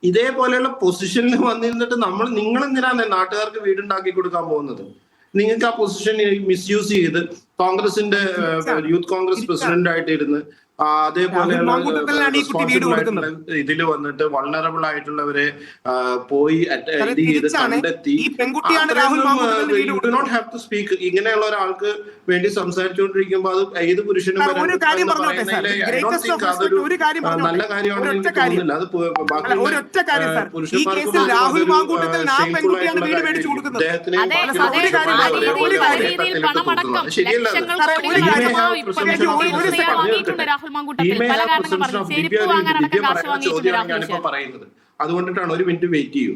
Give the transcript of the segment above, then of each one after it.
ഇതേപോലെയുള്ള പൊസിഷനിൽ വന്നിരുന്നിട്ട് നിങ്ങൾ എന്തിനാണ് നാട്ടുകാർക്ക് വീടുണ്ടാക്കി കൊടുക്കാൻ പോകുന്നത്? നിങ്ങൾക്ക് ആ പൊസിഷൻ മിസ്യൂസ് ചെയ്ത് കോൺഗ്രസിന്റെ യൂത്ത് കോൺഗ്രസ് പ്രസിഡന്റ് ആയിട്ട് ഇരുന്ന് അതേപോലെയുള്ള ഇതിൽ വന്നിട്ട് വൾണറബിൾ ആയിട്ടുള്ളവരെ പോയി ഇത് ചെയ്ത് കണ്ടെത്തി നോട്ട് ഹാവ് ടു സ്പീക്ക്. ഇങ്ങനെയുള്ള ഒരാൾക്ക് വേണ്ടി സംസാരിച്ചുകൊണ്ടിരിക്കുമ്പോൾ അത് ഏത് പുരുഷനും അതൊരു നല്ല കാര്യമാണെന്ന് എനിക്ക് തോന്നുന്നില്ല. അത് പുരുഷന്മാർക്ക് ശരിയല്ല. ഞാനിപ്പോ പറയുന്നത് അതുകൊണ്ടിട്ടാണ്. ഒരു മിനിറ്റ് വെയിറ്റ് ചെയ്യൂ.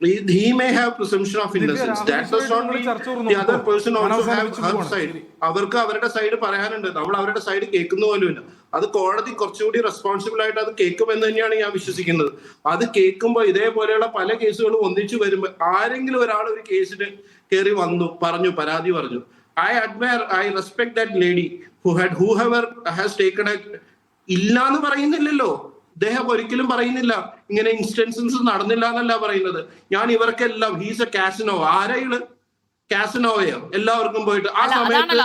He may have presumption of innocence. That does not mean the other person also have her side. അവർക്ക് അവരുടെ സൈഡ് പറയാനുണ്ട്. നമ്മൾ അവരുടെ സൈഡ് കേൾക്കുന്ന പോലുമില്ല. അത് കോടതി കുറച്ചുകൂടി റെസ്പോൺസിബിൾ ആയിട്ട് അത് കേൾക്കുമെന്ന് തന്നെയാണ് ഞാൻ വിശ്വസിക്കുന്നത്. അത് കേൾക്കുമ്പോൾ ഇതേപോലെയുള്ള പല കേസുകളും ഒന്നിച്ചു വരുമ്പോൾ ആരെങ്കിലും ഒരാൾ ഒരു കേസിന് കയറി പറഞ്ഞു പരാതി പറഞ്ഞു, I respect that lady whoever has taken a ഇല്ലാന്ന് പറയുന്നില്ലല്ലോ. അദ്ദേഹം ഒരിക്കലും പറയുന്നില്ല ഇങ്ങനെ ഇൻസ്റ്റൻസസ് നടന്നില്ല എന്നല്ല പറയുന്നത്. ഞാൻ ഇവർക്കെല്ലാം ഹീസ് എ കാസിനോ. ആരെയാണ് കാസിനോവയോ? എല്ലാവർക്കും പോയിട്ട് ആ സമയത്ത്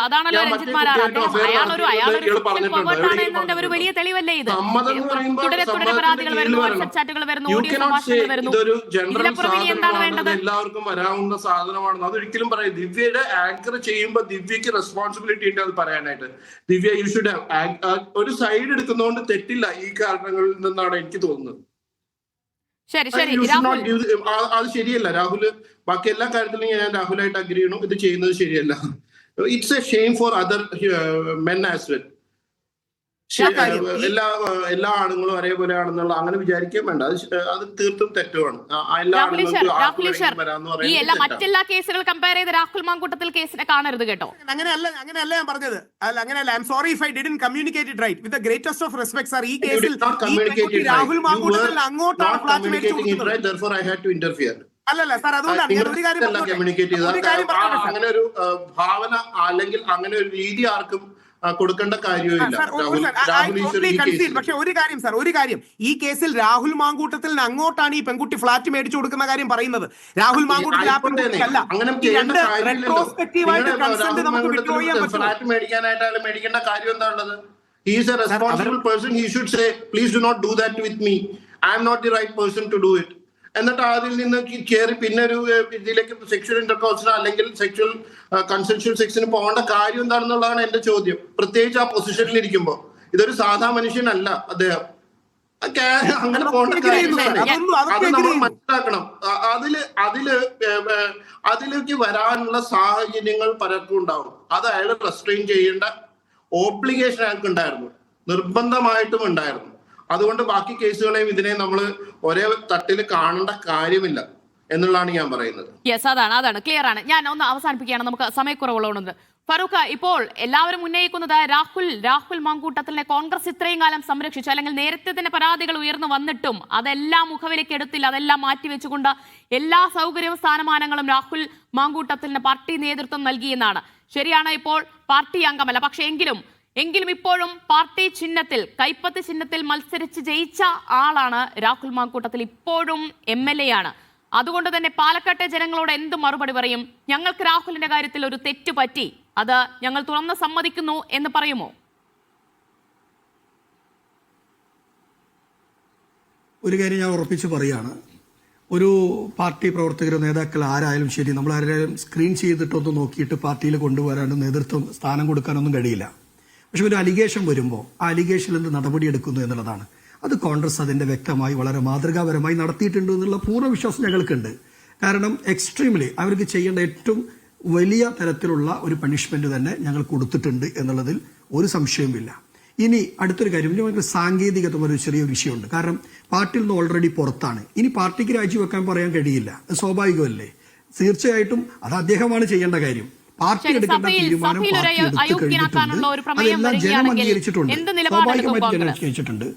ഇതൊരു ജനറൽ സാധനമാണ്, എല്ലാവർക്കും വരാവുന്ന സാധനമാണെന്ന് അതൊരിക്കലും പറയും. ദിവ്യയുടെ ആങ്കർ ചെയ്യുമ്പോൾ ദിവ്യക്ക് റെസ്പോൺസിബിലിറ്റി ഉണ്ട് അത് പറയാനായിട്ട്. ദിവ്യ യു ഷുഡ് ഒരു സൈഡ് എടുക്കുന്നതുകൊണ്ട് തെറ്റില്ല ഈ കാരണങ്ങളിൽ നിന്നാണ് എനിക്ക് തോന്നുന്നത്. അത് ശരിയല്ല രാഹുൽ. ബാക്കി എല്ലാ കാര്യത്തിലും ഞാൻ രാഹുലായിട്ട് അഗ്രി ചെയ്യണു. ഇത് ചെയ്യുന്നത് ശരിയല്ല. It's A shame for other men as well. എല്ലാ ആണുങ്ങളും ഒരേപോലെ ആണെന്നുള്ള അങ്ങനെ വിചാരിക്കാൻ വേണ്ട. അത് തീർത്തും തെറ്റുമാണ്. എല്ലാ മറ്റെല്ലാ കേസുകൾ കമ്പയർ ചെയ്ത് രാഹുൽ മാങ്കൂട്ടത്തിൽ കേസിനെ കാണരുത് കേട്ടോ. അങ്ങനെയല്ല ഞാൻ പറഞ്ഞത്. അങ്ങനെയല്ല. I am sorry if I didn't communicate it right. With the greatest of respect sir, ഈ കേസിൽ രാഹുൽ മാങ്കൂട്ടത്തിൽ അങ്ങോട്ടാണ് ഫ്ലാറ്റ് മേടിച്ചു കൊടുക്കുന്നത്. Therefore I had to interfere. അല്ലല്ല സാർ, അതുകൊണ്ടാണ് ഞാൻ ഒരു കാര്യം അങ്ങനെ ഒരു ഭാവന അല്ലെങ്കിൽ അങ്ങനെ ഒരു രീതി ആർക്കും കൊടുക്കേണ്ട കാര്യമില്ല. പക്ഷെ ഒരു കാര്യം ഈ കേസിൽ രാഹുൽ മാങ്കൂട്ടത്തിൽ അങ്ങോട്ടാണ് ഈ പെൺകുട്ടി ഫ്ലാറ്റ് മേടിച്ചു കൊടുക്കുന്ന കാര്യം പറയുന്നത്. രാഹുൽ മാങ്കൂട്ടത്തിൽ ഫ്ലാറ്റ് മേടിക്കാനായിട്ട് മേടിക്കേണ്ട കാര്യം എന്താ ഉള്ളത്? He is a responsible person. He should say, please do not do that with me. I am not the right person to do it. എന്നിട്ട് അതിൽ നിന്ന് കയറി പിന്നെ ഒരു ഇതിലേക്ക് സെക്ഷൽ ഇന്റർകോഴ്സിന് അല്ലെങ്കിൽ സെക്ഷൽ കൺസെൻഷ്വൽ സെക്സിന് പോകേണ്ട കാര്യം എന്താണെന്നുള്ളതാണ് എന്റെ ചോദ്യം. പ്രത്യേകിച്ച് ആ പൊസിഷനിൽ ഇരിക്കുമ്പോൾ ഇതൊരു സാധാ മനുഷ്യനല്ല അദ്ദേഹം. അങ്ങനെ പോകേണ്ട കാര്യം അത് നമ്മൾ മനസ്സിലാക്കണം. അതിലേക്ക് വരാനുള്ള സാഹചര്യങ്ങൾ പലർക്കും ഉണ്ടാവും. അത് അയാൾ റെസ്ട്രെയിൻ ചെയ്യേണ്ട ഓബ്ലിഗേഷൻ അയാൾക്ക് ഉണ്ടായിരുന്നു, നിർബന്ധമായിട്ടും ഉണ്ടായിരുന്നു. അതുകൊണ്ട് ബാക്കി കേസുകളെയും ഇതിനെ നമ്മൾ ഒരേ തട്ടിൽ കാണേണ്ട കാര്യമില്ല എന്നുള്ളതാണ് ഞാൻ പറയുന്നത്. യെസ്, അതാണ് ക്ലിയർ ആണ്. ഞാൻ ഒന്ന് അവസാനിപ്പിക്കുകയാണ്, നമുക്ക് സമയക്കുറവുള്ളതുകൊണ്ട്. ഫറൂഖ്, ഇപ്പോൾ എല്ലാവരും ഉന്നയിക്കുന്നത് രാഹുൽ മാങ്കൂട്ടത്തിനെ കോൺഗ്രസ് ഇത്രയും കാലം സംരക്ഷിച്ചു, അല്ലെങ്കിൽ നേരത്തെ തന്നെ പരാതികൾ ഉയർന്നു വന്നിട്ടും അതെല്ലാം മുഖവിലേക്ക് എടുത്തില്ല, അതെല്ലാം മാറ്റിവെച്ചുകൊണ്ട് എല്ലാ സൗകര്യവും സ്ഥാനമാനങ്ങളും രാഹുൽ മാങ്കൂട്ടത്തിന് പാർട്ടി നേതൃത്വം നൽകിയെന്നാണ്. ശരിയാണ്, ഇപ്പോൾ പാർട്ടി അംഗമല്ല. പക്ഷേ എങ്കിലും ഇപ്പോഴും പാർട്ടി ചിഹ്നത്തിൽ, കൈപ്പത്തി ചിഹ്നത്തിൽ മത്സരിച്ച് ജയിച്ച ആളാണ് രാഹുൽ മാങ്കൂട്ടത്തിൽ. ഇപ്പോഴും MLA ആണ്. അതുകൊണ്ട് തന്നെ പാലക്കാട്ടെ ജനങ്ങളോട് എന്ത് മറുപടി പറയും? ഞങ്ങൾക്ക് രാഹുലിന്റെ കാര്യത്തിൽ ഒരു തെറ്റ് പറ്റി, അത് ഞങ്ങൾ തുറന്ന് സമ്മതിക്കുന്നു എന്ന് പറയുമോ? ഒരു കാര്യം ഞാൻ ഉറപ്പിച്ച് പറയുകയാണ്. ഒരു പാർട്ടി പ്രവർത്തകരോ നേതാക്കൾ ആരായാലും ശരി, നമ്മൾ ആരായാലും സ്ക്രീൻ ചെയ്തിട്ടൊന്ന് നോക്കിയിട്ട് പാർട്ടിയിൽ കൊണ്ടുവരാനും നേതൃത്വം സ്ഥാനം കൊടുക്കാനൊന്നും കഴിയില്ല. പക്ഷെ ഒരു അലിഗേഷൻ വരുമ്പോൾ ആ അലിഗേഷനിൽ എന്ത് നടപടിയെടുക്കുന്നു എന്നുള്ളതാണ്. അത് കോൺഗ്രസ് അതിന്റെ വ്യക്തമായി വളരെ മാതൃകാപരമായി നടത്തിയിട്ടുണ്ട് എന്നുള്ള പൂർണ്ണ വിശ്വാസം ഞങ്ങൾക്കുണ്ട്. കാരണം എക്സ്ട്രീംലി അവർക്ക് ചെയ്യേണ്ട ഏറ്റവും വലിയ തരത്തിലുള്ള ഒരു പണിഷ്മെന്റ് തന്നെ ഞങ്ങൾ കൊടുത്തിട്ടുണ്ട് എന്നുള്ളതിൽ ഒരു സംശയവുമില്ല. ഇനി അടുത്തൊരു കാര്യം, ഞങ്ങൾക്ക് സാങ്കേതികത്വം ഒരു ചെറിയ വിഷയമുണ്ട്. കാരണം പാർട്ടിയിൽ നിന്ന് ഓൾറെഡി പുറത്താണ്. ഇനി പാർട്ടിക്ക് രാജിവെക്കാൻ പറയാൻ കഴിയില്ല, സ്വാഭാവികമല്ലേ? തീർച്ചയായിട്ടും അത് അദ്ദേഹമാണ് ചെയ്യേണ്ട കാര്യം. പാർട്ടി എടുക്കേണ്ട തീരുമാനം പാർട്ടി എടുത്തു കഴിഞ്ഞിട്ടുണ്ട്. അതെല്ലാം ജനം അംഗീകരിച്ചിട്ടുണ്ട്, സ്വാഭാവികമായിട്ട് ജനം അംഗീകരിച്ചിട്ടുണ്ട്.